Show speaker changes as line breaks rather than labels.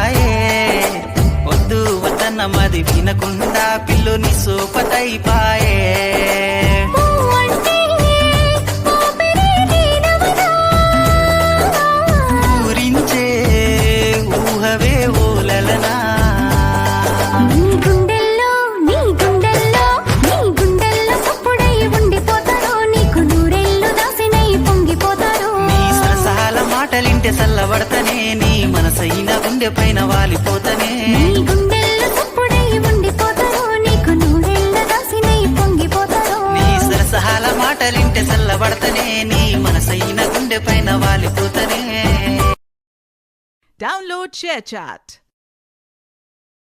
పాయే వద్దు వద్దన్న మది వినకుండా పిల్లుని సోపతై పాయే ఊరించే ఊహవే ఓలలనా మాటలింటే చల్లబడతనే నీ మనసైన గుండె పైన వాలిపోతనే నీ సరసహాల మాటలింటే చల్లబడతనే నీ మనసైన గుండె పైన వాలిపోతనే.
Download ShareChat.